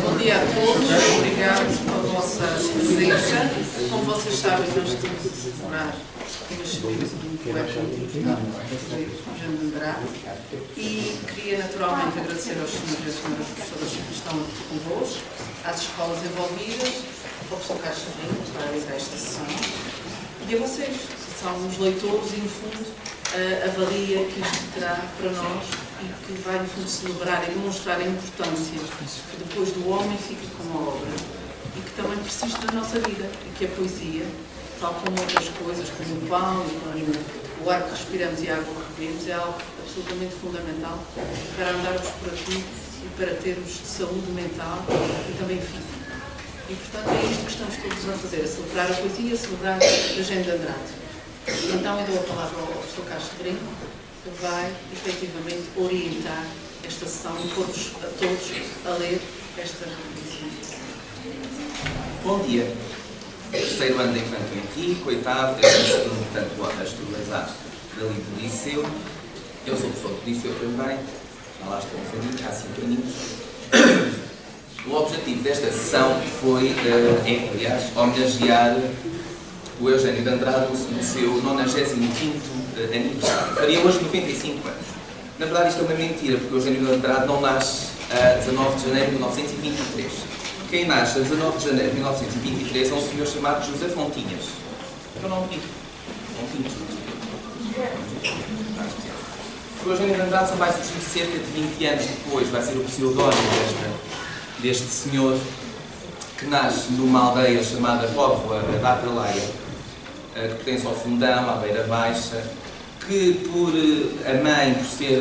Bom dia a todos, obrigado pela vossa presença. Como vocês sabem, nós estamos a celebrar o nascimento de um poeta muito importante, Eugênio de Andrade, e queria naturalmente agradecer aos senhores e às senhoras professoras que estão aqui convosco, às escolas envolvidas, ao professor Carlos Sobrinho, que está a realizar esta sessão, e a vocês, que são os leitores e, no fundo, a valia que isto terá para nós e que vai, no fundo, celebrar e demonstrar a importância que depois do homem fica com a obra e que também persiste na nossa vida e que a poesia, tal como outras coisas, como o pão e como o ar que respiramos e a água que bebemos, é algo absolutamente fundamental para andarmos por aqui e para termos saúde mental e também física. E, portanto, é isto que estamos todos a fazer, a celebrar a poesia, a celebrar a Eugênio de Andrade. Então, eu dou a palavra ao professor Carlos Sobrinho, que vai, efetivamente, orientar esta sessão e pôr-vos a todos a ler esta poesia. Bom dia. Terceiro ano da Infantil aqui, oitavo, portanto, as turmas A dali do Liceu. Eu sou professor do Liceu também, lá estou um bocadinho, há 5 aninhos. O objetivo desta sessão foi, aliás, homenagear o Eugênio de Andrade no seu 95º aniversário. Faria hoje 95 anos. Na verdade, isto é uma mentira, porque o Eugênio de Andrade não nasce a 19 de janeiro de 1923. Quem nasce a 19 de janeiro de 1923 é um senhor chamado José Fontinhas. Eu não digo. Fontinhas. O Eugênio de Andrade só vai surgir cerca de 20 anos depois, vai ser o pseudónimo deste senhor, que nasce numa aldeia chamada Póvoa da Atalaia, que pertence ao Fundão, à Beira Baixa, que por a mãe, por ser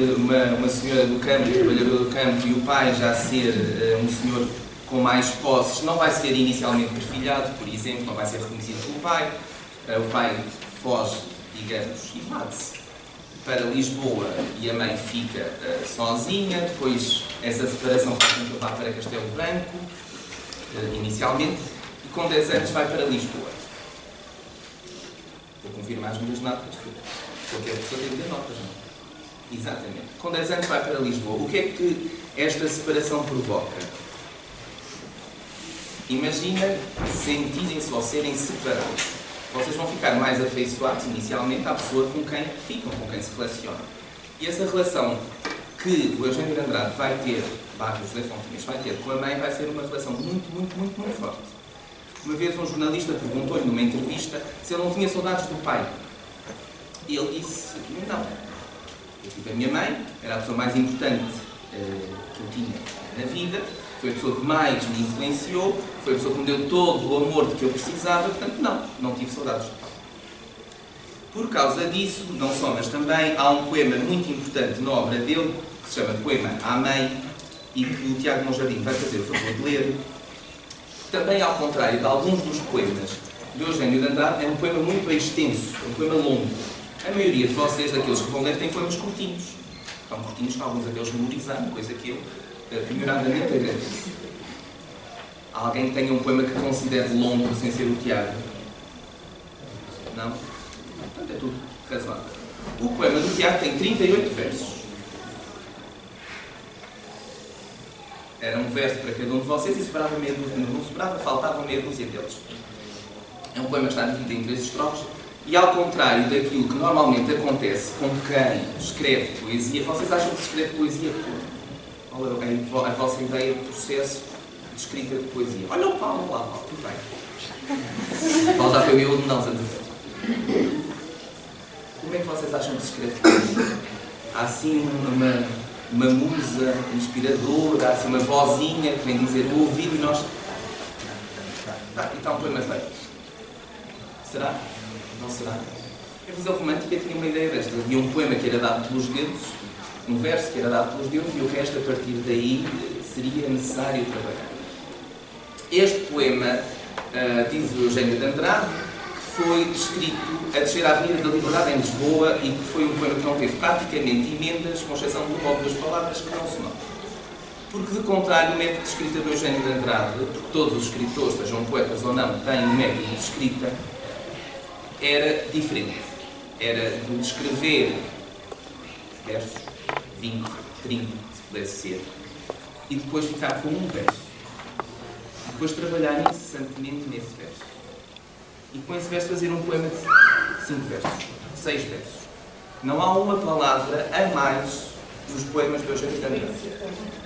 uma senhora do campo, trabalhadora do campo, e o pai já ser um senhor com mais posses, não vai ser inicialmente perfilhado, por exemplo, não vai ser reconhecido pelo pai. O pai foge, digamos, e mate-se para Lisboa e a mãe fica sozinha. Depois essa separação faz com que ele vá para Castelo Branco, inicialmente, e com 10 anos vai para Lisboa. Vou confirmar as minhas notas, porque só que a pessoa tem que ter notas, não? Exatamente. Com 10 anos vai para Lisboa. O que é que esta separação provoca? Imagina sentirem-se ou serem separados. Vocês vão ficar mais afeiçoados inicialmente à pessoa com quem ficam, com quem se relacionam. E essa relação que o Eugênio de Andrade vai ter, o José Fontinhas vai ter com a mãe, vai ser uma relação muito forte. Uma vez um jornalista perguntou-lhe numa entrevista se ele não tinha saudades do pai. E ele disse, não. Eu tive a minha mãe, era a pessoa mais importante que eu tinha na vida, foi a pessoa que mais me influenciou, foi a pessoa que me deu todo o amor de que eu precisava, portanto não tive saudades do pai. Por causa disso, não só, mas também há um poema muito importante na obra dele, que se chama Poema à Mãe, e que o Tiago Monjardim vai fazer o favor de ler. Também, ao contrário de alguns dos poemas de Eugênio de Andrade, é um poema muito extenso, um poema longo. A maioria de vocês, daqueles que vão ler, têm poemas curtinhos. Estão curtinhos, com alguns deles memorizaram, coisa que eu, prioradamente, agradeço. Há alguém que tenha um poema que considere longo, sem ser o Tiago? Não? Portanto, é tudo razoável. O poema do Tiago tem 38 versos. Era um verso para cada um de vocês e sobrava meia dúzia. Não sobrava, faltavam meia dúzia deles. É um poema que está dividido em 3 estrofes e, ao contrário daquilo que normalmente acontece com quem escreve poesia, vocês acham que se escreve poesia como? Qual é a vossa ideia de processo de escrita de poesia? Olha o Paulo lá, Paulo, tudo bem. O Paulo já foi miúdo, não, Santa Fé. Como é que vocês acham que se escreve poesia? Há assim uma musa inspiradora, há assim uma vozinha que vem dizer o ouvido e nós... e está um poema feito. Será? Não será? A visão romântica tinha uma ideia desta. Havia um poema que era dado pelos dedos, um verso que era dado pelos dedos, e o resto, a partir daí, seria necessário trabalhar. Este poema, diz o Eugênio de Andrade, que foi escrito a descer a Avenida da Liberdade em Lisboa e que foi um poema que não teve praticamente emendas, com exceção de uma ou duas palavras que não se notam. Porque, de contrário, o método de escrita do Eugênio de Andrade, porque todos os escritores, sejam poetas ou não, têm um método de escrita, era diferente. Era de descrever versos, 20, 30, se pudesse ser, e depois ficar com um verso. depois trabalhar incessantemente nesse verso. E com esse verso fazer um poema de 5 versos, 6 versos. Não há uma palavra a mais nos poemas de Eugênio de Andrade.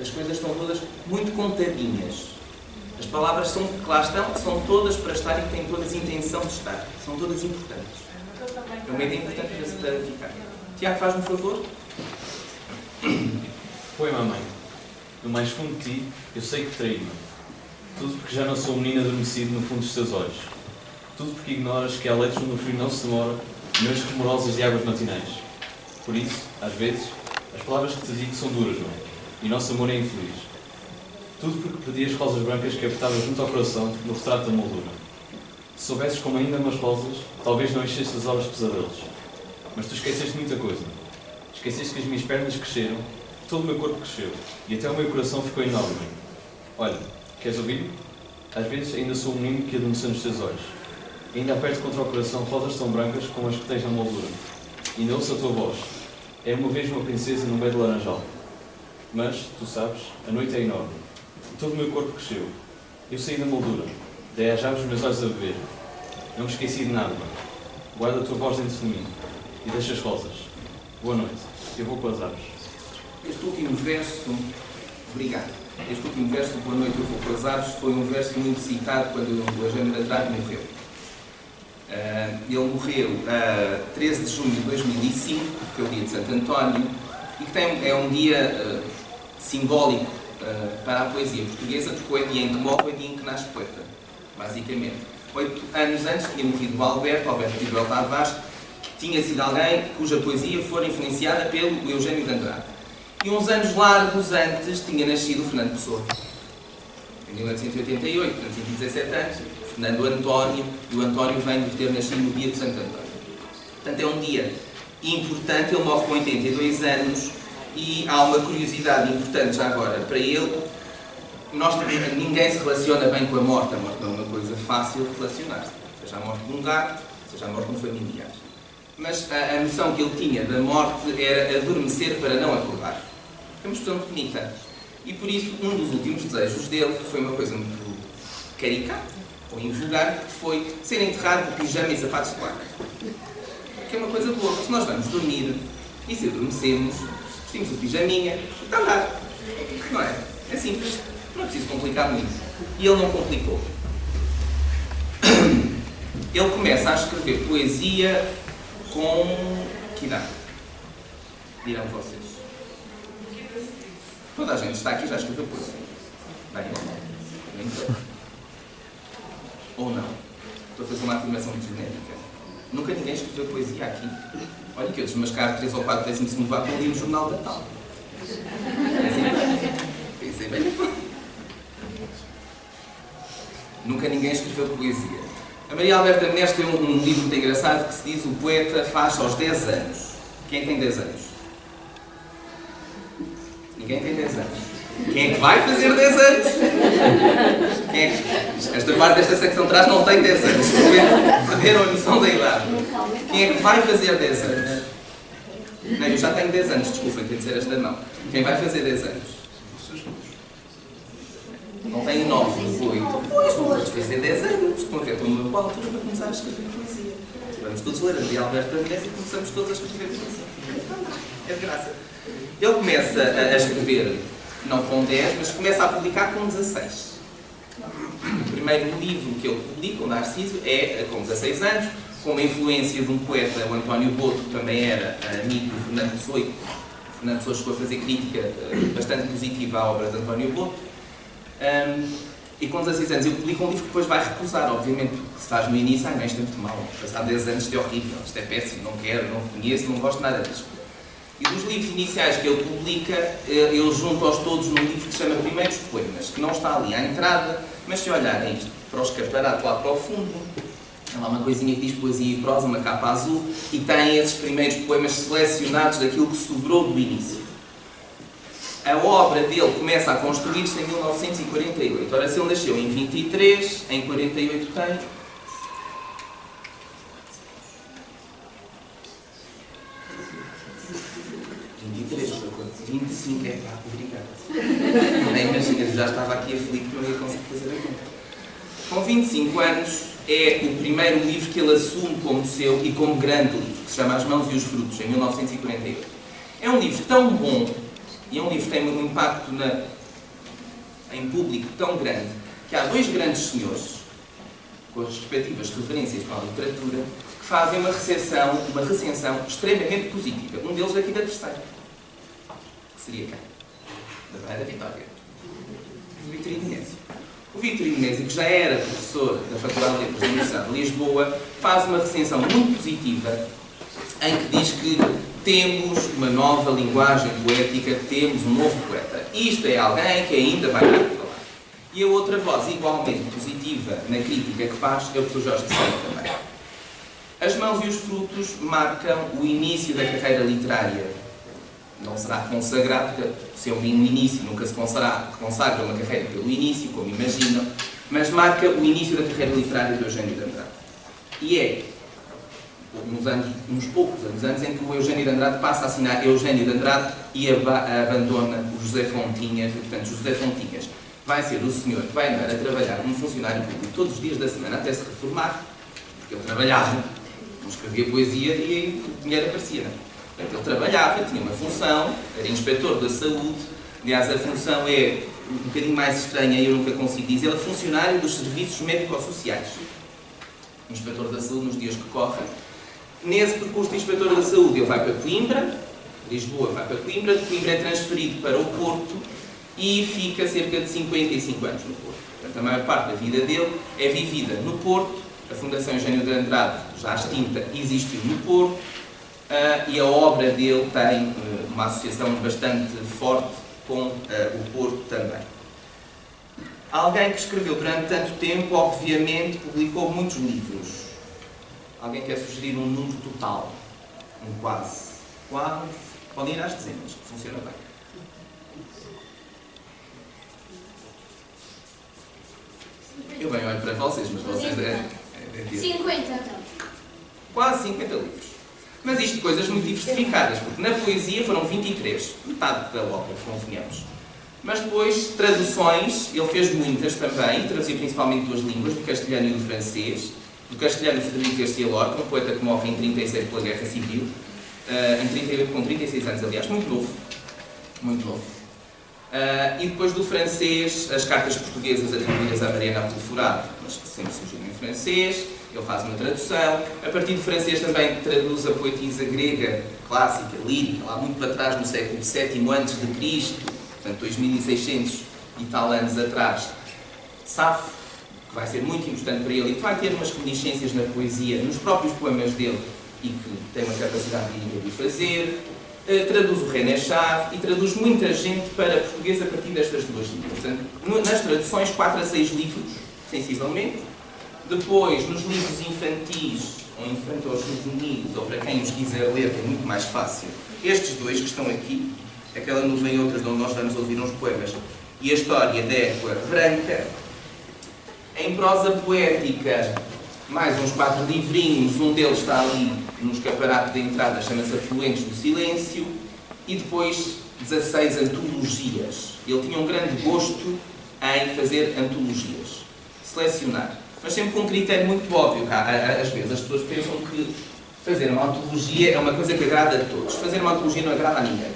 As coisas estão todas muito contadinhas. As palavras que lá estão são todas para estar e têm todas a intenção de estar. São todas importantes. É uma ideia importante para ficar. Tiago, faz-me um favor. Poema, mãe. Do mais fundo de ti, eu sei que traí-me. Tudo porque já não sou um menino adormecido no fundo dos teus olhos. Tudo porque ignoras que há leitos onde o frio não se demora, noites rumorosas de águas matinais. Por isso, às vezes, as palavras que te digo são duras, mãe, e nosso amor é infeliz. Tudo porque pedi as rosas brancas que apertavas junto ao coração no retrato da moldura. Se soubesses como ainda umas rosas, talvez não enchesse as horas de pesadelos. Mas tu esqueceste muita coisa. Esqueceste que as minhas pernas cresceram, todo o meu corpo cresceu, e até o meu coração ficou enorme. Olha, queres ouvir? Às vezes ainda sou um menino que adormeceu nos teus olhos. Ainda aperto contra o coração rosas tão brancas como as que tens na moldura. E ainda ouço a tua voz. É uma vez uma princesa num belo laranjal. Mas, tu sabes, a noite é enorme. E todo o meu corpo cresceu. Eu saí da moldura. Dei às aves os meus olhos a beber. Não me esqueci de nada. Guarda a tua voz dentro de mim. E deixa as rosas. Boa noite. Eu vou com as aves. Este último verso, obrigado. Este último verso, Boa Noite, eu vou com as aves, foi um verso muito citado quando o Eugênio de Andrade morreu. Ele morreu a 13 de junho de 2005, que é o dia de Santo António, e que é um dia simbólico para a poesia portuguesa, porque é o dia em que morre, é o dia em que nasce poeta, basicamente. 8 anos antes tinha morrido o Alberto Tibel Tavares, que tinha sido alguém cuja poesia fora influenciada pelo Eugênio de Andrade. E uns anos largos antes tinha nascido o Fernando Pessoa, em 1988, portanto tinha 17 anos, Fernando António, e o António vem de ter nascido no dia de Santo António. Portanto, é um dia importante, ele morre com 82 anos, e há uma curiosidade importante já agora para ele. Ninguém se relaciona bem com a morte não é uma coisa fácil de relacionar-se, seja a morte de um gato, seja a morte de um familiar. Mas a noção que ele tinha da morte era adormecer para não acordar. É uma expressão bonita. E por isso, um dos últimos desejos dele, que foi uma coisa muito caricata, ou invulgar, que foi ser enterrado de pijama e sapatos de quarto. Que é uma coisa boa, porque se nós vamos dormir e se adormecemos, vestimos o pijaminha e está a andar. Não é? É simples. Não é preciso complicar muito. E ele não complicou. Ele começa a escrever poesia com... que idade? Dirão vocês. Toda a gente está aqui já escreveu poesia. Bem, não. Ou não? Estou a fazer uma afirmação genérica. Nunca ninguém escreveu poesia aqui. Olha que eu desmascaro 3 ou 4 décimos para ali no Jornal da Tal. Pensei bem. Nunca ninguém escreveu poesia. A Maria Alberta Menezes tem um livro muito engraçado que se diz O Poeta Faz aos 10 anos. Quem tem 10 anos? Ninguém tem 10 anos. Quem é que vai fazer 10 anos? Quem é que... Esta parte desta secção de trás não tem 10 anos. Perderam a noção da idade. Quem é que vai fazer 10 anos? Não, eu já tenho 10 anos, desculpa, quer dizer esta não. Quem vai fazer 10 anos? Não tenho 9, 8. Pois, vamos fazer 10 anos. Estão a ver, estou numa boa altura para começar a escrever poesia. Vamos todos ler a Maria Alberta Menezes e começamos todos a escrever poesia. É de graça. Ele começa a escrever, não com 10, mas começa a publicar com 16. O primeiro livro que ele publica, o Narciso, é com 16 anos, com uma influência de um poeta, o António Boto, que também era amigo do Fernando Pessoa. O Fernando Pessoa chegou a fazer crítica bastante positiva à obra de António Boto. E com 16 anos ele publica um livro que depois vai recusar, obviamente, porque se faz no início, não, isto é muito mau, passar 10 anos isto é horrível, isto é péssimo, não quero, não conheço, não gosto nada disto. E dos livros iniciais que ele publica, ele junta-os todos num livro que se chama Primeiros Poemas, que não está ali à entrada, mas se olharem isto para o escaparate lá para o fundo, há lá uma coisinha que diz Poesia e Prosa, uma capa azul, e tem esses primeiros poemas selecionados daquilo que sobrou do início. A obra dele começa a construir-se em 1948. Ora, se ele nasceu em 23, em 48 tem... 25 é pá, obrigado. Nem imagina, já estava aqui aflito que não ia conseguir fazer a conta. Com 25 anos, é o primeiro livro que ele assume como seu e como grande livro, que se chama As Mãos e os Frutos, em 1948. É um livro tão bom, e é um livro que tem um impacto em público tão grande, que há dois grandes senhores, com as respectivas referências para a literatura, que fazem uma recensão extremamente positiva. Um deles daqui da Terceira. Que seria quem? Da Beira Vitória. O Vitorino Inésio. O Vitorino Inésio, que já era professor da Faculdade de Letras da Universidade de Lisboa, faz uma recensão muito positiva em que diz que temos uma nova linguagem poética, temos um novo poeta. Isto é alguém que ainda vai dar a falar. E a outra voz, igualmente positiva na crítica que faz, é o professor Jorge de Sá também. As Mãos e os Frutos marcam o início da carreira literária. Não será consagrado, porque se é um início, nunca se consagra uma carreira pelo início, como imaginam, mas marca o início da carreira literária de Eugênio de Andrade. E é uns poucos anos antes em que o Eugênio de Andrade passa a assinar Eugênio de Andrade e abandona o José Fontinhas. E, portanto, José Fontinhas vai ser o senhor que vai andar a trabalhar como funcionário público todos os dias da semana até se reformar, porque ele trabalhava, não escrevia poesia e o dinheiro aparecia. Portanto, ele trabalhava, tinha uma função, era inspetor da saúde. Aliás, a função é um bocadinho mais estranha e eu nunca consigo dizer, ele é funcionário dos serviços médico-sociais. Inspetor da saúde nos dias que correm. Nesse percurso de inspetor da saúde, ele vai para Coimbra, Lisboa vai para Coimbra, de Coimbra é transferido para o Porto e fica cerca de 55 anos no Porto. Portanto, a maior parte da vida dele é vivida no Porto. A Fundação Eugênio de Andrade, já extinta, existiu no Porto. E a obra dele tem uma associação bastante forte com o Porto também. Alguém que escreveu durante tanto tempo, obviamente, publicou muitos livros. Alguém quer sugerir um número total? Um quase. Quase. Podem ir às dezenas, que funciona bem. Eu bem olho para vocês, mas vocês 50, então. Quase 50 livros. Mas isto de coisas muito diversificadas, porque na poesia foram 23, metade da obra, convenhamos. Mas depois, traduções, ele fez muitas também, traduziu principalmente duas línguas, do castelhano e do francês. Do castelhano, Frederico Garcia Lorca, um poeta que morre em 37 pela Guerra Civil, em 38, com 36 anos, aliás, muito novo. Muito novo. E depois do francês, as cartas portuguesas atribuídas à Mariana Apolforado, mas que sempre surgiram em francês. Ele faz uma tradução. A partir do francês também traduz a poetisa grega, clássica, lírica, lá muito para trás, no século VII a.C., portanto 2600 e tal anos atrás. Safo, que vai ser muito importante para ele e que vai ter umas reminiscências na poesia, nos próprios poemas dele, e que tem uma capacidade lírica de o fazer. Traduz o René Chave e traduz muita gente para português a partir destas duas línguas. Portanto, nas traduções, 4 a 6 livros, sensivelmente. Depois, nos livros infantis, ou infantos juveniles, ou para quem os quiser ler, é muito mais fácil. Estes dois que estão aqui, Aquela Nuvem e Outras, onde nós vamos ouvir uns poemas, e a História da Égua Branca. Em prosa poética, mais uns 4 livrinhos, um deles está ali no escaparate de entrada, chama-se Afluentes do Silêncio, e depois 16 antologias. Ele tinha um grande gosto em fazer antologias, selecionar, mas sempre com um critério muito óbvio. Às vezes as pessoas pensam que fazer uma antologia é uma coisa que agrada a todos. Fazer uma antologia não agrada a ninguém.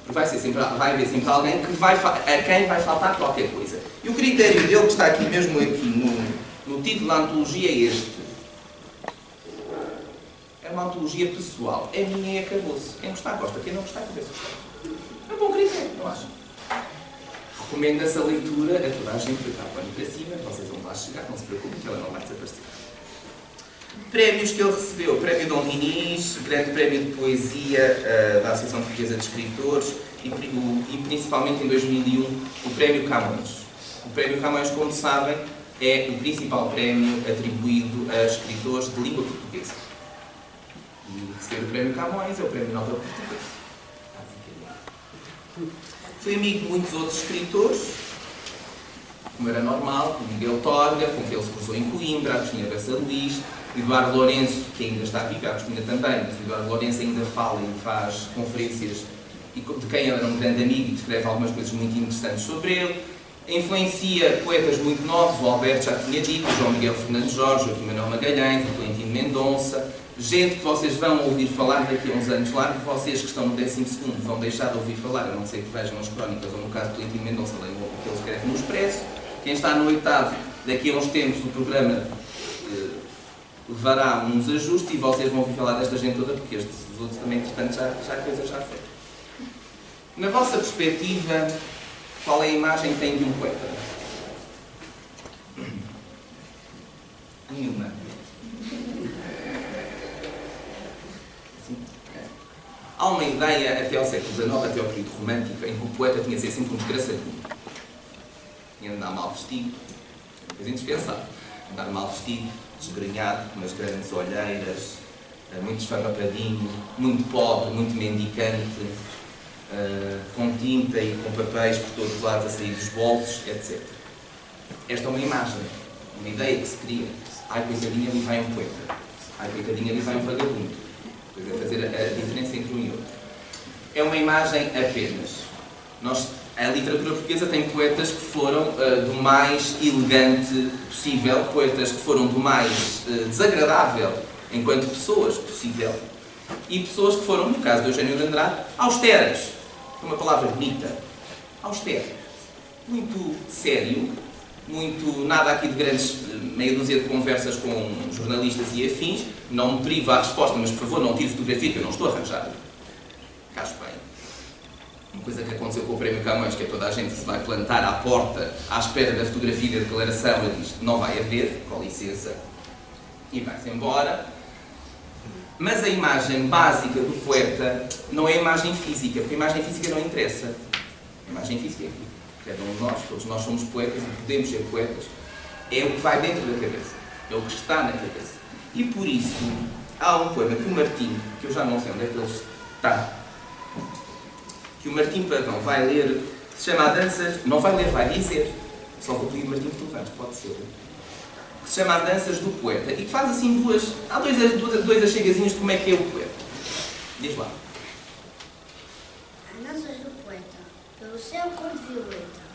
Vai haver sempre alguém a quem vai faltar qualquer coisa. E o critério dele, que está aqui mesmo no título da antologia, é este. É uma antologia pessoal. É minha e acabou-se. Quem gostar, gosta. Quem não gostar, cabeça. É um bom critério, não acho? Recomendo essa leitura a toda a gente que está para cima. Vocês vão lá chegar, não se preocupem que ela não vai desaparecer. Prémios que ele recebeu: Prémio Dom Dinis, Grande Prémio de Poesia da Associação Portuguesa de Escritores e principalmente em 2001 o Prémio Camões. O Prémio Camões, como sabem, é o principal prémio atribuído a escritores de língua portuguesa. E receber o Prémio Camões é o Prémio Nobel Português. Foi amigo de muitos outros escritores, como era normal, como Miguel Torga, com quem ele se cruzou em Coimbra, Agostinho Bessa Luís, Eduardo Lourenço, que ainda está vivo, a Agostinha também, mas o Eduardo Lourenço ainda fala e faz conferências, e de quem ele era um grande amigo e escreve algumas coisas muito interessantes sobre ele. Influencia poetas muito novos, o Alberto já tinha dito, o João Miguel Fernandes Jorge, o Manuel Magalhães, o Tolentino Mendonça, gente que vocês vão ouvir falar daqui a uns anos. Claro que vocês que estão no 12º vão deixar de ouvir falar, a não ser que vejam as crónicas, ou no caso do Tolentino Mendonça, leiam o que ele escreve no Expresso. Quem está no 8º, daqui a uns tempos o programa levará uns ajustes e vocês vão ouvir falar desta gente toda, porque estes outros também, entretanto, já a coisa já foi. Na vossa perspectiva, qual é a imagem que tem de um poeta? Nenhuma. Há uma ideia até ao século XIX, até ao período romântico, em que o poeta tinha de ser sempre um desgraçadinho. Tinha de andar mal vestido, coisa indispensável. Andar mal vestido, desgrenhado, com umas grandes olheiras, muito esfarrapadinho, muito pobre, muito mendicante, com tinta e com papéis por todos os lados a sair dos bolsos, etc. Esta é uma imagem, uma ideia que se cria. Ai, coitadinha, ali vai um poeta. Ai, coitadinha, ali vai um vagabundo. Pois é, fazer a diferença entre um e outro. É uma imagem apenas. A literatura portuguesa tem poetas que foram do mais elegante possível, poetas que foram do mais desagradável enquanto pessoas possível, e pessoas que foram, no caso de Eugênio de Andrade, austeras. É uma palavra bonita. Austero. Muito sério, muito nada aqui de grandes meia dúzia de conversas com jornalistas e afins. Não me privo à resposta, mas por favor não tire fotografia que eu não estou arranjado. Caso bem. Uma coisa que aconteceu com o Prémio Camões, que é toda a gente se vai plantar à porta à espera da fotografia da declaração e diz não vai haver, com licença, e vai-se embora. Mas a imagem básica do poeta não é a imagem física, porque a imagem física não interessa. A imagem física é aquilo. Cada um de nós, todos nós somos poetas e podemos ser poetas. É o que vai dentro da cabeça, é o que está na cabeça. E por isso, há um poema que o Martim, que eu já não sei onde é que ele está, que o Martim Pavão vai ler, que se chama A Danças, não vai ler, vai dizer, só vou pedir Martim que tu vens, pode ser, que se chama A Danças do Poeta, e que faz assim há dois achegazinhos de como é que é o poeta. Diz lá. A Danças do Poeta, pelo céu cor de violeta,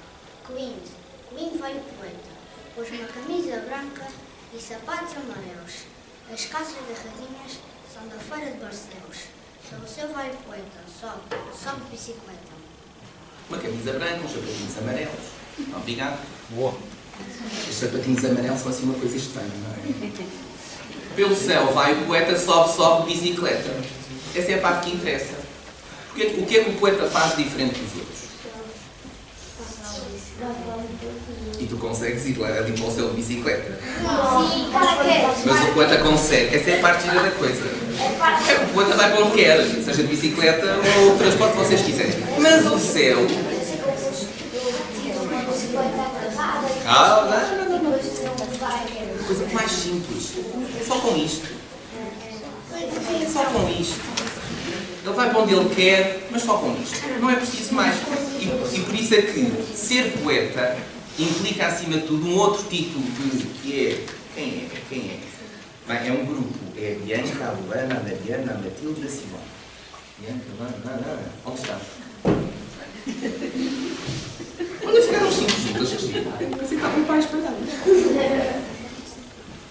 Clint vai o poeta, pôs uma camisa branca e sapatos amarelos. As calças derradinhas são da feira de Barcelos. Pelo céu vai o poeta, sobe bicicleta. Uma camisa branca, uns sapatinhos amarelos. Obrigado. Boa. Os sapatinhos amarelos são assim uma coisa estranha, não é? Pelo céu vai o poeta, sobe bicicleta. Essa é a parte que interessa. O que é que o poeta faz diferente dos outros? E tu consegues ir ali para o céu de bicicleta? Mas o poeta consegue. Essa é a parte gira da coisa. O poeta vai para onde quer, seja de bicicleta ou o transporte que vocês quiserem. Mas o céu... não. Coisa mais simples. Só com isto. Só com isto. Ele vai para onde ele quer, mas só com isto. Não é preciso mais. E por isso é que ser poeta implica, acima de tudo, um outro título que é... Quem é? Bem, é um grupo. É a Bianca, a Luana, a Mariana, a Matilde e a Simone. Bianca, Luana, onde está? Onde ficaram os 5 juntas que chegam? Assim estavam para espalhar.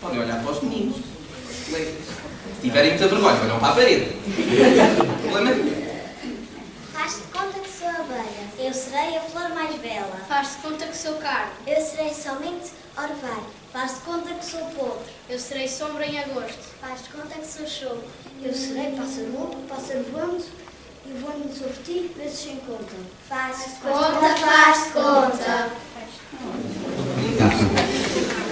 Podem olhar para os meninos. Se tiverem muita vergonha, olham para a parede. O problema é... Faz-te conta que sou abelha. Eu serei a flor mais bela. Faz-te conta que sou carne. Eu serei somente orvalho. Faz-te conta que sou podre. Eu serei sombra em agosto. Faz-te conta que sou choro. Eu serei pássaro louco, pássaro voando, e voando sobre ti, vezes sem conta. Faz-te conta, faz-te conta.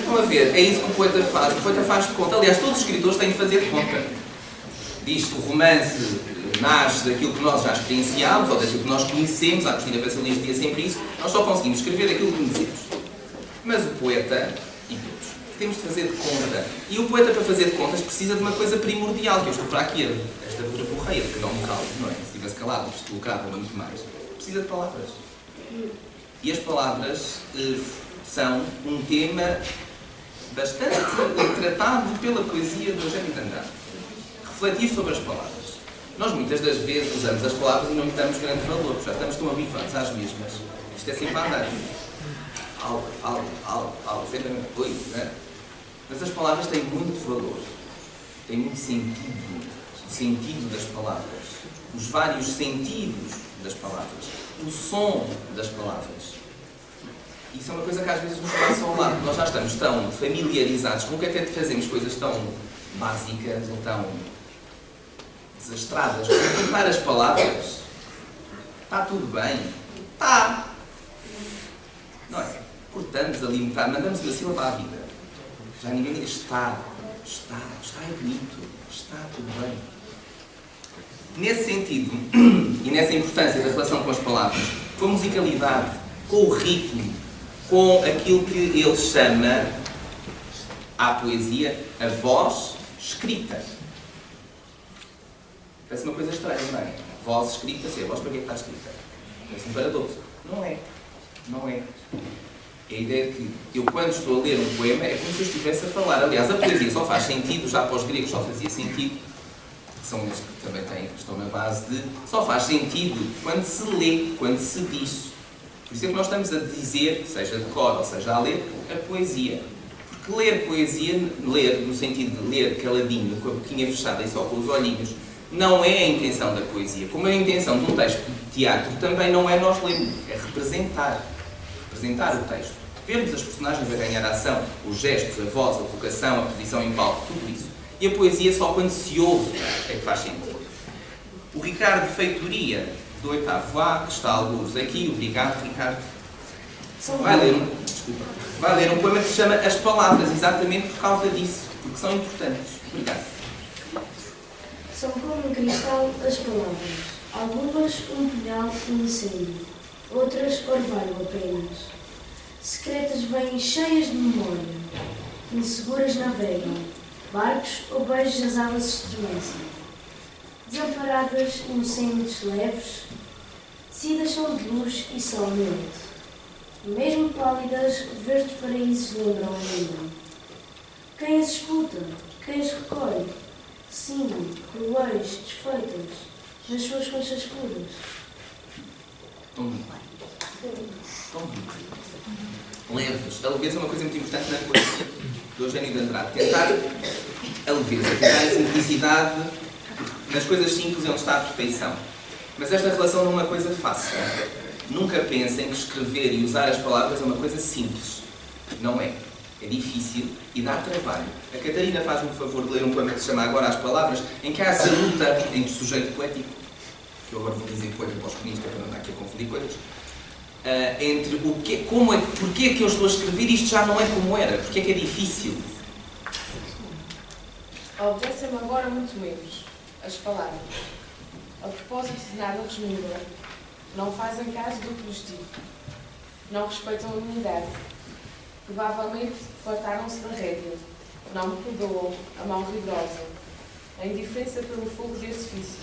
Vamos a ver, é isso que o poeta faz. O poeta faz de conta. Aliás, todos os escritores têm de fazer de conta. Diz que o romance nasce daquilo que nós já experienciámos ou daquilo que nós conhecemos. A Cristina Vassilins dizia sempre isso. Nós só conseguimos escrever daquilo que conhecemos. Mas o poeta, e todos, temos de fazer de conta. E o poeta, para fazer de contas, precisa de uma coisa primordial, que eu estou para aqui, esta verborreia, que não me cala, não é? Se estivesse calado, isto colocava muito mais. Precisa de palavras. E as palavras são um tema bastante tratado pela poesia de Eugênio de Andrade. Refletir sobre as palavras. Nós muitas das vezes usamos as palavras e não lhe damos grande valor, já estamos tão habituados às mesmas. Isto é sempre a andar. fala, sempre a mesma coisa, não é? Mas as palavras têm muito valor, têm muito sentido, o sentido das palavras, os vários sentidos das palavras, o som das palavras. Isso é uma coisa que às vezes nos passa ao lado. Nós já estamos tão familiarizados com o que é que fazemos coisas tão básicas ou tão desastradas. Contar as palavras, está tudo bem, está. Não é? Cortamos ali metade, mandamos uma sílaba à vida. Já ninguém diz está é bonito, está tudo bem. Nesse sentido, e nessa importância da relação com as palavras, com a musicalidade, com o ritmo, com aquilo que ele chama, à poesia, a voz escrita. Parece uma coisa estranha, não é? Voz escrita, a voz para que é que está escrita? Parece um paradoxo. Não é. Não é. É a ideia de que eu, quando estou a ler um poema, é como se eu estivesse a falar. Aliás, a poesia só faz sentido, já para os gregos só fazia sentido, que são eles que também estão na base de... Só faz sentido quando se lê, quando se diz. Por isso é que nós estamos a dizer, seja de cor ou seja a ler, a poesia. Porque ler poesia, ler no sentido de ler caladinho, com a boquinha fechada e só com os olhinhos, não é a intenção da poesia. Como a intenção de um texto de teatro também não é nós lermos, é representar o texto. Vermos as personagens a ganhar a ação, os gestos, a voz, a colocação, a posição em palco, tudo isso. E a poesia só quando se ouve é que faz sentido. O Ricardo Feitoria, do 8º A, que está alguns aqui, obrigado Ricardo, vai ler um poema que se chama As Palavras, exatamente por causa disso, porque são importantes. Obrigado. São como um cristal as palavras, algumas um punhal incêndio, outras orvalho apenas. Secretas vêm cheias de memória, inseguras navegam, barcos ou beijos as águas estremecem. Desamparadas, inocentes, leves, tecidas são de luz e sol à noite. Mesmo pálidas, verdes paraísos lembram ainda. Quem as escuta, quem as recolhe, sim, cruéis, desfeitas, nas suas conchas puras. Tão bonito. Leves. A leveza é uma coisa muito importante na poesia do Eugênio de Andrade. Tentar a leveza, tentar a simplicidade. Nas coisas simples é onde está a perfeição. Mas esta relação não é uma coisa fácil. Nunca pensem que escrever e usar as palavras é uma coisa simples. Não é. É difícil e dá trabalho. A Catarina faz-me o favor de ler um poema que se chama Agora as Palavras, em que há essa luta entre o sujeito poético, que eu agora vou dizer poema para os cronistas, para não estar aqui a confundir coisas, entre porque é que eu estou a escrever isto já não é como era, porque é que é difícil. Obedecem-me agora muito menos as palavras. A propósito de nada resmungam, não fazem caso do que lhes digo. Não respeitam a minha idade. Provavelmente fartaram-se da rédea. Não me perdoam a mão rigorosa. A indiferença pelo fogo desse vício.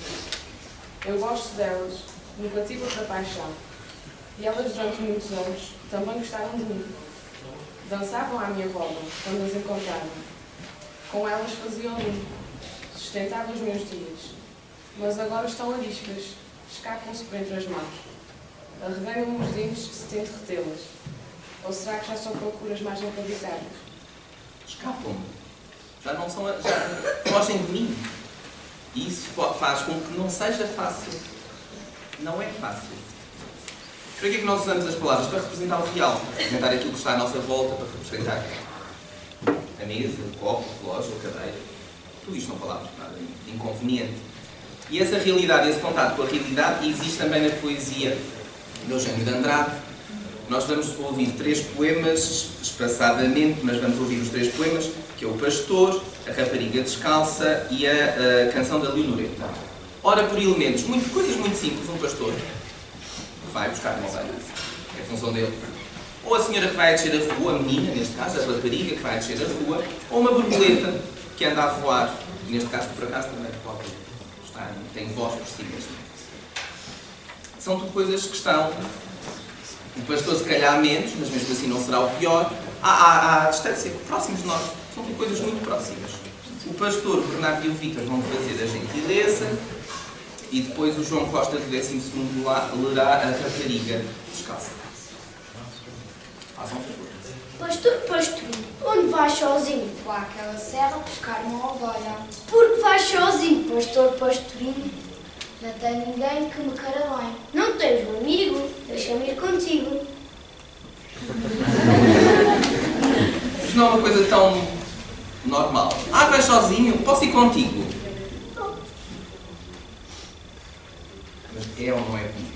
Eu gosto delas, nunca tive outra paixão. E elas, durante muitos anos, também gostaram de mim. Dançavam à minha volta, quando as encontrava. Com elas faziam limpo, sustentavam os meus dias. Mas agora estão ariscas, escapam-se por entre as mãos. Arreganham-me os dentes se tento retê-las. Ou será que já são procuras mais inacreditáveis? Escapam-me. Já não são... já fogem de mim. E isso faz com que não seja fácil. Não é fácil. Para que é que nós usamos as palavras? Para representar o real. Para representar aquilo que está à nossa volta, para representar a mesa, o copo, o relógio, a cadeira. Tudo isto são palavras, nada de inconveniente. E essa realidade, esse contato com a realidade, existe também na poesia de Eugênio de Andrade. Nós vamos ouvir 3 poemas, espaçadamente, mas vamos ouvir os 3 poemas, que é o Pastor, a Rapariga Descalça e a Canção da Leonoreta. Ora, por elementos, coisas muito simples, um pastor vai buscar uma ovelha, é a função dele. Ou a senhora que vai a descer a rua, a menina, neste caso, a rapariga que vai a descer a rua, ou uma borboleta que anda a voar, neste caso, por acaso, também pode estar, tem voz por si mesmo. São tudo coisas que estão, o pastor se calhar menos, mas mesmo assim não será o pior, à distância, próximos de nós. São tudo coisas muito próximas. O pastor, o Bernardo e o Vítor vão fazer a gentileza, e depois o João Costa, do 12º, lerá a Rapariga Descalça. Façam favor. Pastor Pastorinho, onde vais sozinho? Vou àquela serra buscar uma ovelha. Por que vais sozinho, Pastor Pastorinho? Não tem ninguém que me queira bem. Não tens um amigo? Deixa-me ir contigo. Mas não é uma coisa tão normal. Ah, vais sozinho? Posso ir contigo? Mas é ou não é comigo?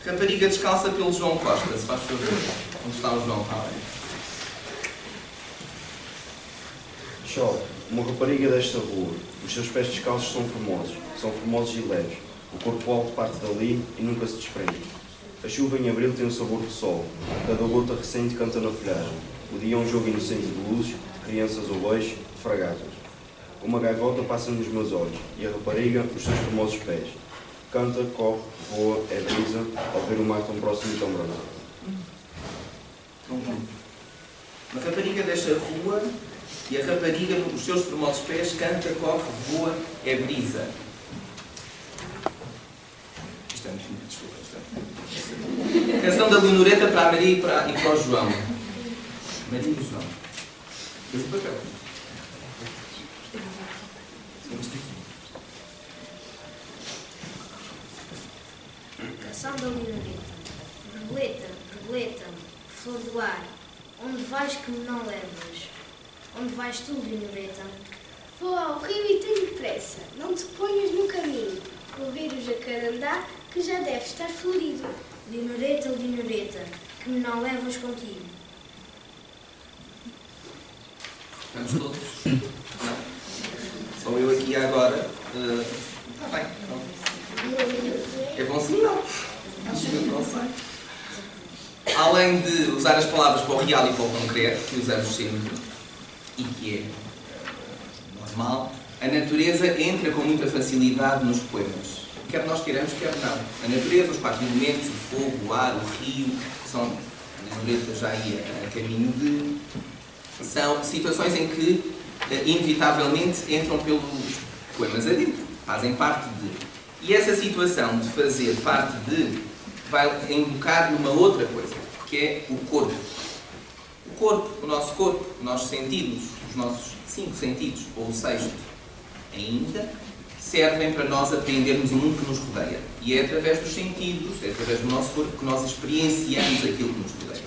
Rapariga descalça pelo João Costa, se faz favor. Onde está o João? Está bem. Chove, uma rapariga desta rua. Os seus pés descalços são formosos e leves. O corpo alto parte dali e nunca se desprende. A chuva em abril tem o sabor do sol. Cada gota recente canta na folhagem. O dia é um jogo inocente de luzes, de crianças ou beijos, de fragatas. Uma gaivota passa nos meus olhos e a rapariga os seus formosos pés. Canta, corre, voa, é brisa, ao ver o mar tão próximo e tão branco. Uma rapariga desta rua e a rapariga, os seus formosos pés, canta, corre, voa, é brisa. Isto é muito bonito, desculpa. Isto é... Canção da Leonoreta para a Maria e para o João. Maria e João. Esse papel. Canção da Leonoreta. Borboleta, borboleta, flor do ar, onde vais que me não levas? Onde vais tu, Leonoreta? Vou ao rio e tenho pressa. Não te ponhas no caminho. Vou ver o jacarandá que já deve estar florido. Leonoreta, Leonoreta, que me não levas contigo. Estamos todos? Não. Sou eu aqui agora. Está bem. É bom sinal. Acho que não sei. Além de usar as palavras para o real e para o concreto, que usamos sempre, e que é normal, a natureza entra com muita facilidade nos poemas. Quer nós queiramos, quer não. A natureza, os 4 elementos, o fogo, o ar, o rio, são, a natureza já ia a caminho de... São situações em que, inevitavelmente, entram pelos poemas adentro, fazem parte de... E essa situação de fazer parte de vai embocar numa outra coisa, que é o corpo. O corpo, o nosso corpo, os nossos sentidos, os nossos 5 sentidos, ou o 6º ainda, servem para nós aprendermos o mundo que nos rodeia. E é através dos sentidos, é através do nosso corpo que nós experienciamos aquilo que nos rodeia.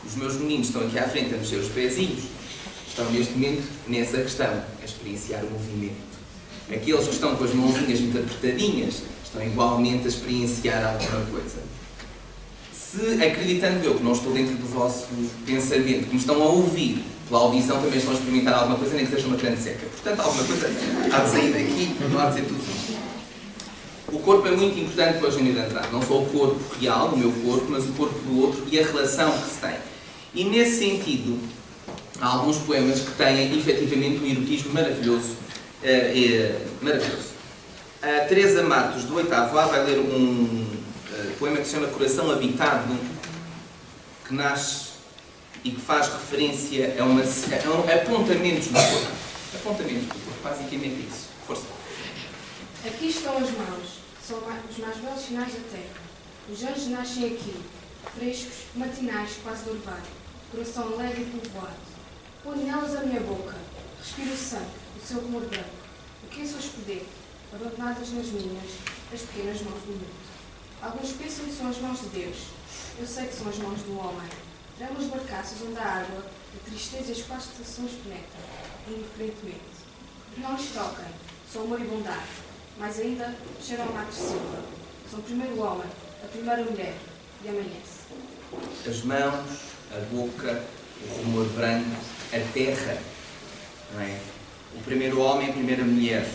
Os meus meninos estão aqui à frente a mexer os pezinhos, estão neste momento nessa questão, a experienciar o movimento. Aqueles que estão com as mãozinhas muito apertadinhas estão igualmente a experienciar alguma coisa. Se, acreditando eu que não estou dentro do vosso pensamento, que me estão a ouvir, pela audição também estão a experimentar alguma coisa, nem que seja uma grande seca. Portanto, alguma coisa há de sair daqui, não há de ser tudo. O corpo é muito importante para o gênero de entrada. Não só o corpo real, o meu corpo, mas o corpo do outro e a relação que se tem. E nesse sentido, há alguns poemas que têm efetivamente um erotismo maravilhoso. Maravilhoso. A Teresa Matos, do 8º A, vai ler um poema que se chama Coração Habitado, que nasce e que faz referência a apontamentos do corpo. Apontamentos do corpo, basicamente isso. Força. Aqui estão as mãos, são os mais belos sinais da terra. Os anjos nascem aqui, frescos, matinais, quase de orvalho, coração leve e povoado. Ponho nelas a minha boca, respiro o sangue, o seu rumor branco. O que é só escolher, abandonadas nas minhas, as pequenas mãos do mundo. Alguns pensam que são as mãos de Deus. Eu sei que são as mãos do homem. Tramos barcaças onde a água, a tristeza e as 4 estações penetram, indiferentemente. Não lhes toquem, são amor e bondade, mas ainda cheiram a Mato Silva. São o primeiro homem, a primeira mulher, e amanhece. As mãos, a boca, o rumor branco, a terra, não é? O primeiro homem, a primeira mulher.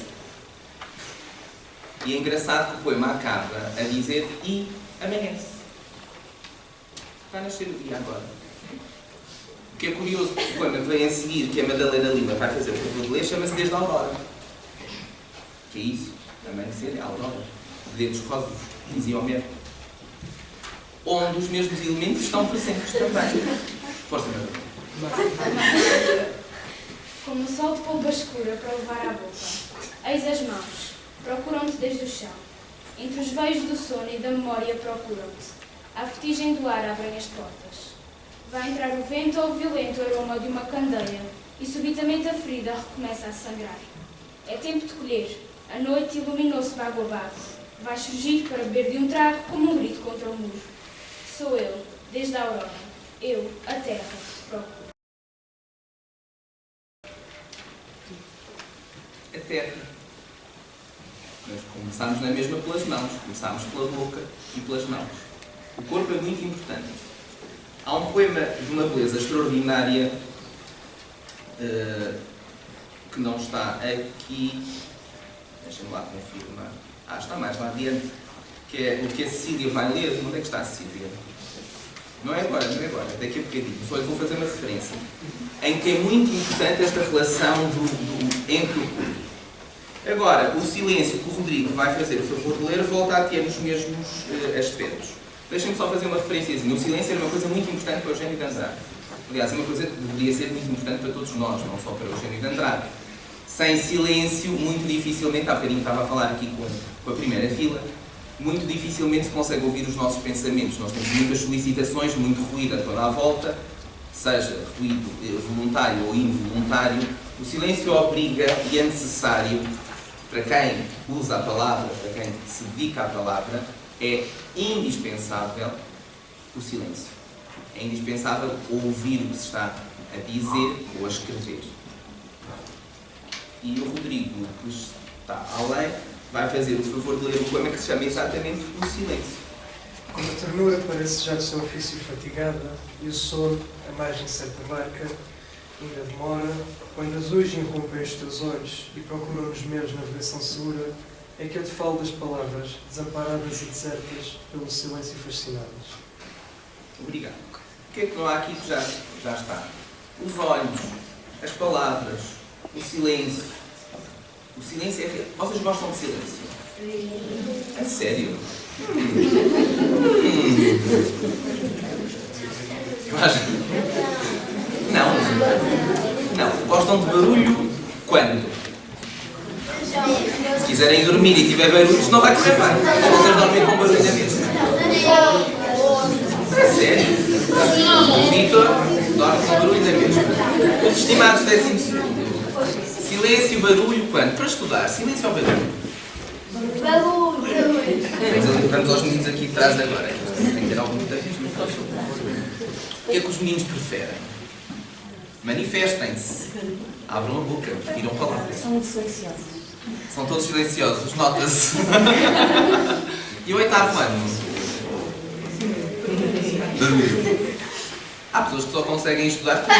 E é engraçado que o poema acaba a dizer e amanhece. Vai nascer o dia agora. O que é curioso, o poema que vem a seguir, que a Madalena Lima vai fazer o favor de ler, chama-se Desde a Aurora. Que é isso? Amanhecer, a aurora. Dedos rosas, dizia Homero. Onde os mesmos elementos estão presentes também. Força, Madalena. Como o sol de polpa escura para levar à boca. Eis as mãos, procuram-te desde o chão. Entre os veios do sono e da memória procuram-te. A vertigem do ar abrem as portas. Vai entrar o vento ou o violento aroma de uma candeia, e subitamente a ferida recomeça a sangrar. É tempo de colher. A noite iluminou-se bago abaixo. Vai surgir para beber de um trago como um grito contra o muro. Sou eu, desde a aurora. Eu, a terra, procuro. A terra. Nós começámos na mesma pelas mãos. Começámos pela boca e pelas mãos. O corpo é muito importante. Há um poema de uma beleza extraordinária que não está aqui. Deixem-me lá confirmar. Está mais lá adiante. Que é o que a Cecília vai ler. Onde é que está a Cecília? Não é agora, não é agora. Daqui a bocadinho. Só lhe vou fazer uma referência. Em que é muito importante esta relação entre o corpo. Agora, o silêncio que o Rodrigo vai fazer o favor de ler volta a ter os mesmos aspectos. Deixem-me só fazer uma referenciazinha. O silêncio era uma coisa muito importante para o Eugênio de Andrade. Aliás, é uma coisa que deveria ser muito importante para todos nós, não só para o Eugênio de Andrade. Sem silêncio, muito dificilmente, há bocadinho estava a falar aqui com a primeira fila, muito dificilmente se consegue ouvir os nossos pensamentos. Nós temos muitas solicitações, muito ruído a toda a volta, seja ruído voluntário ou involuntário. O silêncio obriga e é necessário, para quem usa a palavra, para quem se dedica à palavra, é indispensável o silêncio. É indispensável ouvir o que se está a dizer ou a escrever. E o Rodrigo, que está além, vai fazer o favor de ler o poema que se chama exatamente O Silêncio. Como a ternura parece já de seu ofício fatigada, e o sono, a mais incerta barca, ainda demora, quando as hoje irrompem os teus olhos e procuram nos meus navegação segura, é que eu te falo das palavras, desamparadas e desertas pelo silêncio fascinadas. Obrigado. O que é que não há aqui que já está? Os olhos, as palavras, o silêncio. O silêncio é... Vocês gostam de silêncio? É sério? Não. Gostam de barulho quando? Se quiserem dormir e tiver barulhos, não vai correr bem. Vocês dormem com barulho na mesma. É sério? O Vitor dorme com barulho na mesma. Os estimados 12º. Silêncio, barulho, quando? Para estudar. Silêncio ou barulho? Vamos aos meninos aqui de trás agora. Tem que ter algum tempo. O que é que os meninos preferem? Manifestem-se. Abram a boca. Tiram palavras. São muito silenciosos. São todos silenciosos, nota-se. E o 8º ano? Dormir. Há pessoas que só conseguem estudar com